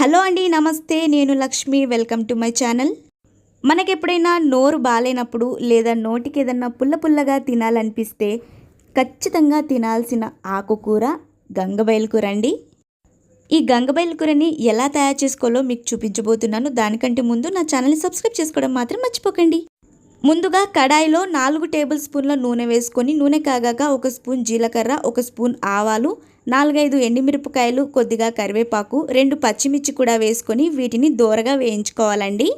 Hello అండి, నమస్తే. నేను Lakshmi. Welcome to my channel. మనకెప్పుడైనా నోరు బాలేనప్పుడు లేదా నోటికి ఏదన్నా పుల్ల పుల్లగా తినాలనిపిస్తే ఖచ్చితంగా తినాల్సిన ఆకుకూర గంగబయలు కూర అండి. ఈ గంగబయలు కూరని ఎలా తయారు చేసుకోవాలో మీకు చూపించబోతున్నాను. దానికంటే ముందు నా ఛానల్ని సబ్స్క్రైబ్ చేసుకోవడం మాత్రం మర్చిపోకండి. ముందుగా కడాయిలో 4 టేబుల్ స్పూన్ల నూనె వేసుకొని నూనె కాగాక 1 స్పూన్ జీలకర్ర, 1 స్పూన్ ఆవాలు, 4-5 ఎండుమిరపకాయలు, కొద్దిగా కరివేపాకు, 2 పచ్చిమిర్చి కూడా వేసుకొని వీటిని దోరగా వేయించుకోవాలండి.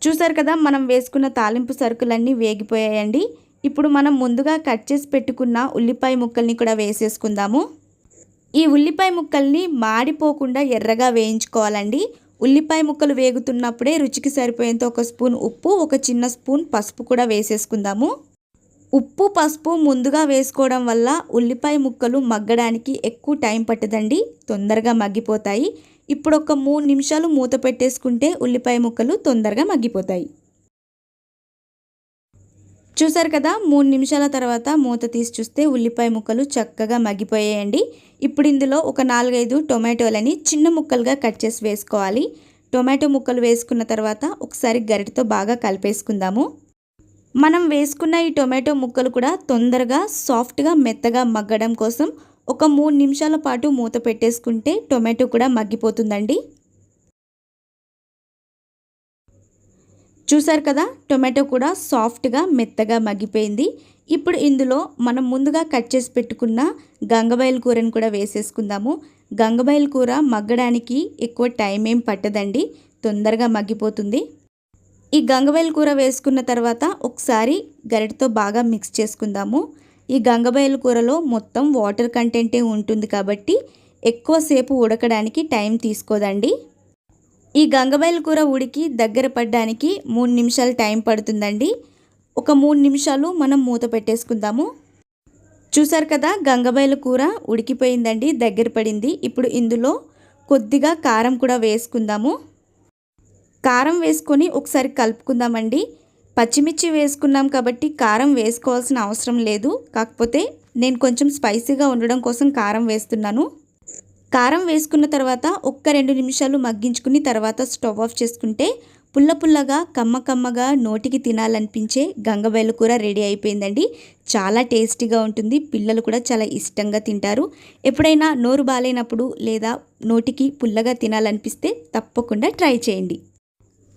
చూసారు కదా, మనం వేసుకున్న తాలింపు సరుకులన్నీ వేగిపోయాయండి. ఇప్పుడు మనం ముందుగా కట్ చేసి పెట్టుకున్న ఉల్లిపాయ ముక్కల్ని కూడా వేసేసుకుందాము. ఈ ఉల్లిపాయ ముక్కల్ని మాడిపోకుండా ఎర్రగా వేయించుకోవాలండి. ఉల్లిపాయ ముక్కలు వేగుతున్నప్పుడే రుచికి సరిపోయేంత 1 స్పూన్ ఉప్పు, 1 చిన్న స్పూన్ పసుపు కూడా వేసేసుకుందాము. ఉప్పు పసుపు ముందుగా వేసుకోవడం వల్ల ఉల్లిపాయ ముక్కలు మగ్గడానికి ఎక్కువ టైం పట్టదండి, తొందరగా మగ్గిపోతాయి. ఇప్పుడు ఒక 3 నిమిషాలు మూత పెట్టేసుకుంటే ఉల్లిపాయ ముక్కలు తొందరగా మగ్గిపోతాయి. చూసారు కదా, 3 నిమిషాల తర్వాత మూత తీసి చూస్తే ఉల్లిపాయ ముక్కలు చక్కగా మగ్గిపోయాయండి. ఇప్పుడు ఇందులో ఒక 4-5 టొమాటోలని చిన్న ముక్కలుగా కట్ చేసి వేసుకోవాలి. టొమాటో ముక్కలు వేసుకున్న తర్వాత ఒకసారి గరిటెతో బాగా కలిపేసుకుందాము. మనం వేసుకున్న ఈ టొమాటో ముక్కలు కూడా తొందరగా సాఫ్ట్గా మెత్తగా మగ్గడం కోసం ఒక 3 నిమిషాల పాటు మూత పెట్టేసుకుంటే టొమాటో కూడా మగ్గిపోతుందండి. చూసారు కదా, టొమాటో కూడా సాఫ్ట్గా మెత్తగా మగ్గిపోయింది. ఇప్పుడు ఇందులో మనం ముందుగా కట్ చేసి పెట్టుకున్న గంగబయలు కూరని కూడా వేసేసుకుందాము. గంగబయలు కూర మగ్గడానికి ఎక్కువ టైం ఏం పట్టదండి, తొందరగా మగ్గిపోతుంది. ఈ గంగబయలు కూర వేసుకున్న తర్వాత ఒకసారి గరిటెతో బాగా మిక్స్ చేసుకుందాము. ఈ గంగబయలు కూరలో మొత్తం వాటర్ కంటెంటే ఉంటుంది కాబట్టి ఎక్కువసేపు ఉడకడానికి టైం తీసుకోదండి. ఈ గంగబయలు కూర ఉడికి దగ్గర పడడానికి 3 నిమిషాలు టైం పడుతుందండి. ఒక 3 నిమిషాలు మనం మూత పెట్టేసుకుందాము. చూసారు కదా, గంగబయలు కూర ఉడికిపోయిందండి, దగ్గర పడింది. ఇప్పుడు ఇందులో కొద్దిగా కారం కూడా వేసుకుందాము. కారం వేసుకొని ఒకసారి కలుపుకుందామండి. పచ్చిమిర్చి వేసుకున్నాం కాబట్టి కారం వేసుకోవాల్సిన అవసరం లేదు, కాకపోతే నేను కొంచెం స్పైసీగా ఉండడం కోసం కారం వేస్తున్నాను. కారం వేసుకున్న తర్వాత 1-2 నిమిషాలు మగ్గించుకుని తర్వాత స్టవ్ ఆఫ్ చేసుకుంటే పుల్ల పుల్లగా కమ్మగా నోటికి తినాలనిపించే గంగబయలు కూర రెడీ అయిపోయిందండి. చాలా టేస్టీగా ఉంటుంది, పిల్లలు కూడా చాలా ఇష్టంగా తింటారు. ఎప్పుడైనా నోరు బాలేనప్పుడు లేదా నోటికి పుల్లగా తినాలనిపిస్తే తప్పకుండా ట్రై చేయండి.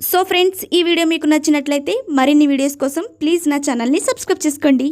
సో ఫ్రెండ్స్, ఈ వీడియో మీకు నచ్చినట్లయితే మరిన్ని వీడియోస్ కోసం ప్లీజ్ నా ఛానల్ని సబ్స్క్రైబ్ చేసుకోండి.